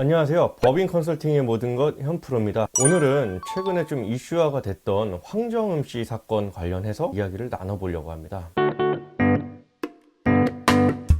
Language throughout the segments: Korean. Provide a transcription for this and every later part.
안녕하세요. 법인 컨설팅의 모든 것 현프로입니다. 오늘은 최근에 좀 이슈화가 됐던 황정음 씨 사건 관련해서 이야기를 나눠보려고 합니다.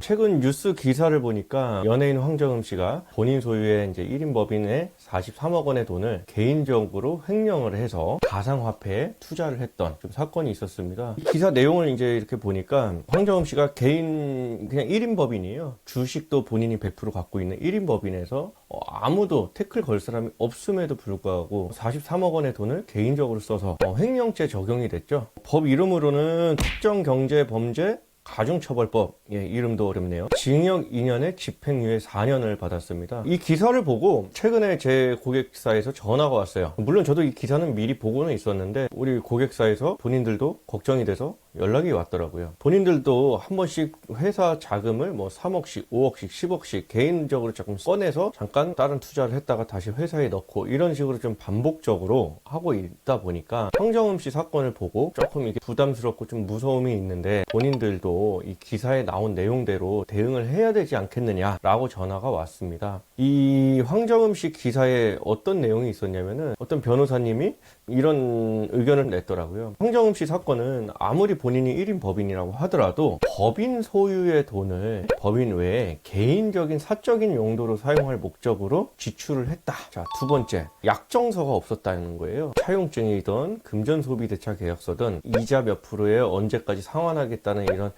최근 뉴스 기사를 보니까 연예인 황정음 씨가 본인 소유의 이제 1인 법인의 43억 원의 돈을 개인적으로 횡령을 해서 가상화폐에 투자를 했던 좀 사건이 있었습니다. 이 기사 내용을 이제 이렇게 보니까 황정음 씨가 개인 그냥 1인 법인이에요. 주식도 본인이 100% 갖고 있는 1인 법인에서 아무도 태클 걸 사람이 없음에도 불구하고 43억 원의 돈을 개인적으로 써서 횡령죄 적용이 됐죠. 법 이름으로는 특정경제범죄 가중처벌법, 이름도 어렵네요. 징역 2년에 집행유예 4년을 받았습니다. 이 기사를 보고 최근에 제 고객사에서 전화가 왔어요. 물론 저도 이 기사는 미리 보고는 있었는데 우리 고객사에서 본인들도 걱정이 돼서 연락이 왔더라고요. 본인들도 한 번씩 회사 자금을 뭐 3억씩, 5억씩, 10억씩 개인적으로 조금 꺼내서 잠깐 다른 투자를 했다가 다시 회사에 넣고 이런 식으로 좀 반복적으로 하고 있다 보니까 황정음 씨 사건을 보고 조금 이게 부담스럽고 좀 무서움이 있는데 본인들도 이 기사에 나온 내용대로 대응을 해야 되지 않겠느냐라고 전화가 왔습니다. 이 황정음 씨 기사에 어떤 내용이 있었냐면은 어떤 변호사님이 이런 의견을 냈더라고요. 황정음 씨 사건은 아무리 본인이 1인 법인이라고 하더라도 법인 소유의 돈을 법인 외에 개인적인 사적인 용도로 사용할 목적으로 지출을 했다. 자, 두 번째, 약정서가 없었다는 거예요. 차용증이든 금전소비대차계약서든 이자 몇 프로에 언제까지 상환하겠다는 이런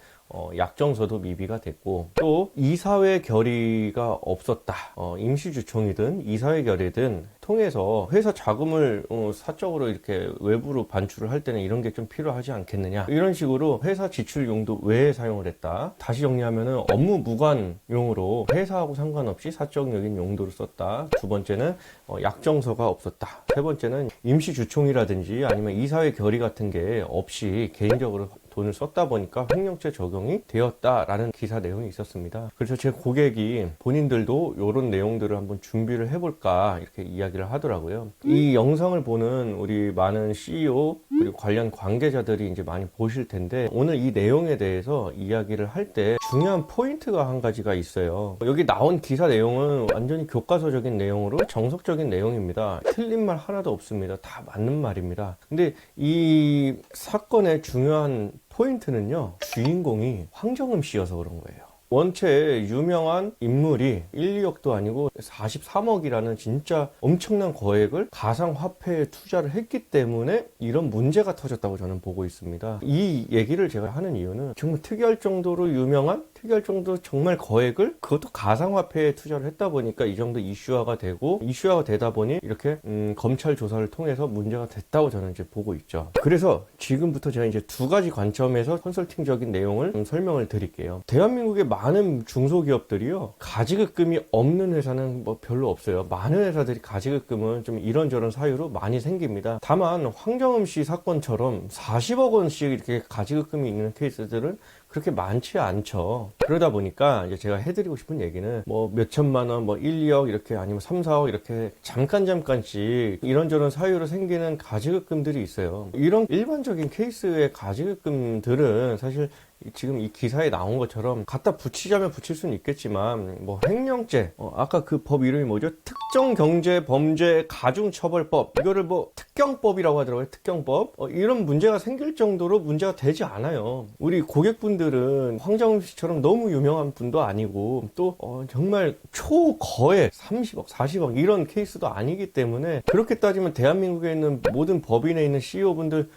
약정서도 미비가 됐고, 또 이사회 결의가 없었다. 임시주총이든 이사회 결의든 통해서 회사 자금을 사적으로 이렇게 외부로 반출을 할 때는 이런 게 좀 필요하지 않겠느냐, 이런 식으로 회사 지출 용도 외에 사용을 했다. 다시 정리하면은 업무 무관용으로 회사하고 상관없이 사적인 용도로 썼다. 두 번째는 약정서가 없었다. 세 번째는 임시주총이라든지 아니면 이사회 결의 같은 게 없이 개인적으로 돈을 썼다 보니까 횡령죄 적용이 되었다라는 기사 내용이 있었습니다. 그래서 제 고객이 본인들도 이런 내용들을 한번 준비를 해볼까 이렇게 이야기를 하더라고요. 이 영상을 보는 우리 많은 CEO 그리고 관련 관계자들이 이제 많이 보실 텐데, 오늘 이 내용에 대해서 이야기를 할 때 중요한 포인트가 한 가지가 있어요. 여기 나온 기사 내용은 완전히 교과서적인 내용으로 정석적인 내용입니다. 틀린 말 하나도 없습니다. 다 맞는 말입니다. 근데 이 사건의 중요한 포인트는요, 주인공이 황정음 씨여서 그런 거예요. 원체 유명한 인물이 1, 2억도 아니고 43억이라는 진짜 엄청난 거액을 가상화폐에 투자를 했기 때문에 이런 문제가 터졌다고 저는 보고 있습니다. 이 얘기를 제가 하는 이유는 정말 특이할 정도로 유명한, 특이할 정도로 정말 거액을 그것도 가상화폐에 투자를 했다 보니까 이 정도 이슈화가 되고, 이슈화가 되다 보니 이렇게 검찰 조사를 통해서 문제가 됐다고 저는 이제 보고 있죠. 그래서 지금부터 제가 이제 두 가지 관점에서 컨설팅적인 내용을 좀 설명을 드릴게요. 대한민국의 많은 중소기업들이요, 가지급금이 없는 회사는 뭐 별로 없어요. 많은 회사들이 가지급금은 좀 이런저런 사유로 많이 생깁니다. 다만 황정음 씨 사건처럼 40억 원씩 이렇게 가지급금이 있는 케이스들은 그렇게 많지 않죠. 그러다 보니까 이제 제가 해드리고 싶은 얘기는 뭐 몇천만 원, 뭐 1, 2억 이렇게, 아니면 3, 4억 이렇게 잠깐씩 이런저런 사유로 생기는 가지급금들이 있어요. 이런 일반적인 케이스의 가지급금들은 사실 지금 이 기사에 나온 것처럼 갖다 붙이자면 붙일 수는 있겠지만, 뭐 횡령죄, 아까 그 법 이름이 뭐죠? 특정경제범죄 가중처벌법, 이거를 뭐 특경법이라고 하더라고요. 특경법. 이런 문제가 생길 정도로 문제가 되지 않아요. 우리 고객분들은 황정음 씨처럼 너무 유명한 분도 아니고, 또 정말 초거액 30억, 40억 이런 케이스도 아니기 때문에, 그렇게 따지면 대한민국에 있는 모든 법인에 있는 CEO분들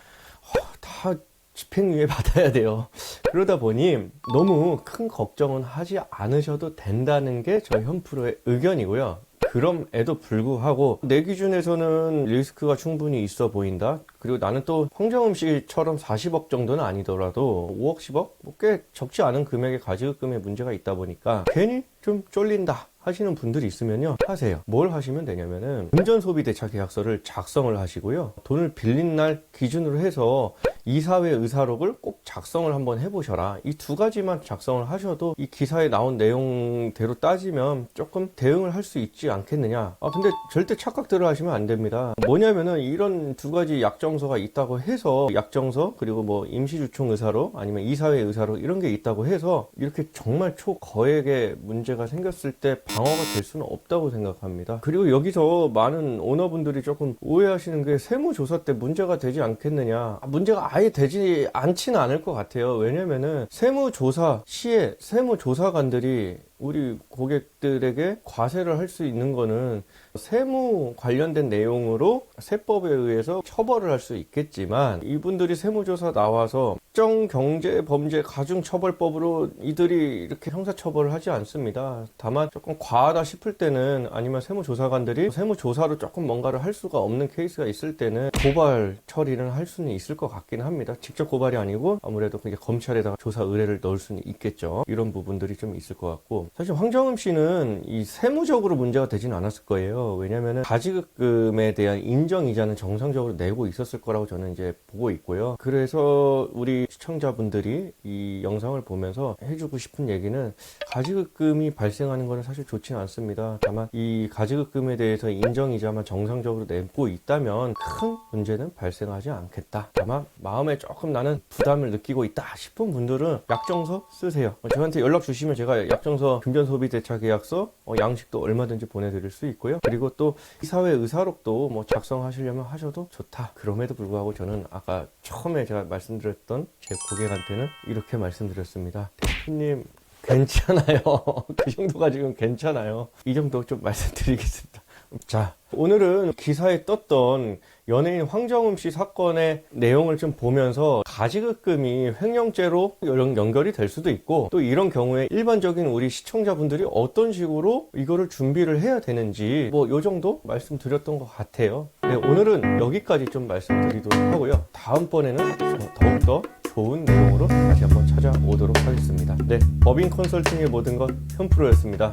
다 집행유예 받아야 돼요. 그러다 보니 너무 큰 걱정은 하지 않으셔도 된다는 게 저희 현프로의 의견이고요. 그럼에도 불구하고 내 기준에서는 리스크가 충분히 있어 보인다. 그리고 나는 또 황정음 씨처럼 40억 정도는 아니더라도 5억, 10억? 뭐 꽤 적지 않은 금액의 가지급금에 문제가 있다 보니까 괜히 좀 쫄린다 하시는 분들이 있으면요, 하세요. 뭘 하시면 되냐면은 금전소비대차 계약서를 작성을 하시고요, 돈을 빌린 날 기준으로 해서 이사회 의사록을 꼭 작성을 한번 해보셔라. 이 두 가지만 작성을 하셔도 이 기사에 나온 내용대로 따지면 조금 대응을 할 수 있지 않겠느냐. 근데 절대 착각들을 하시면 안 됩니다. 뭐냐면은 이런 두 가지 약정서가 있다고 해서 약정서 그리고 뭐 임시주총 의사록 아니면 이사회 의사록 이런 게 있다고 해서 이렇게 정말 초거액의 문제가 생겼을 때 방어가 될 수는 없다고 생각합니다. 그리고 여기서 많은 오너분들이 조금 오해하시는 게 세무조사 때 문제가 되지 않겠느냐. 문제가 아예 되지 않지는 않을 것 같아요. 왜냐면은 세무조사 시에 세무조사관들이 우리 고객들에게 과세를 할 수 있는 거는 세무 관련된 내용으로 세법에 의해서 처벌을 할 수 있겠지만 이분들이 세무조사 나와서 특정 경제 범죄 가중처벌법으로 이들이 이렇게 형사처벌을 하지 않습니다. 다만 조금 과하다 싶을 때는 아니면 세무조사관들이 세무조사로 조금 뭔가를 할 수가 없는 케이스가 있을 때는 고발 처리를 할 수는 있을 것 같긴 합니다. 직접 고발이 아니고 아무래도 그게 검찰에다가 조사 의뢰를 넣을 수는 있겠죠. 이런 부분들이 좀 있을 것 같고 사실 황정음 씨는 이 세무적으로 문제가 되진 않았을 거예요. 왜냐면은 가지급금에 대한 인정이자는 정상적으로 내고 있었을 거라고 저는 이제 보고 있고요. 그래서 우리 시청자분들이 이 영상을 보면서 해주고 싶은 얘기는 가지급금이 발생하는 것은 사실 좋지는 않습니다. 다만 이 가지급금에 대해서 인정이자만 정상적으로 내고 있다면 큰 문제는 발생하지 않겠다. 다만 마음에 조금 나는 부담을 느끼고 있다 싶은 분들은 약정서 쓰세요. 저한테 연락 주시면 제가 약정서 금전소비대차계약서 양식도 얼마든지 보내드릴 수 있고요. 그리고 또 이사회 의사록도 뭐 작성하시려면 하셔도 좋다. 그럼에도 불구하고 저는 아까 처음에 제가 말씀드렸던 제 고객한테는 이렇게 말씀드렸습니다. 대표님 괜찮아요. 그 정도가 지금 괜찮아요. 이 정도 좀 말씀드리겠습니다. 자, 오늘은 기사에 떴던 연예인 황정음 씨 사건의 내용을 좀 보면서 가지급금이 횡령죄로 연결이 될 수도 있고 또 이런 경우에 일반적인 우리 시청자분들이 어떤 식으로 이거를 준비를 해야 되는지 뭐 요 정도 말씀드렸던 것 같아요. 네, 오늘은 여기까지 좀 말씀드리도록 하고요. 다음번에는 더욱더 좋은 내용으로 다시 한번 찾아오도록 하겠습니다. 네, 법인 컨설팅의 모든 것 현프로였습니다.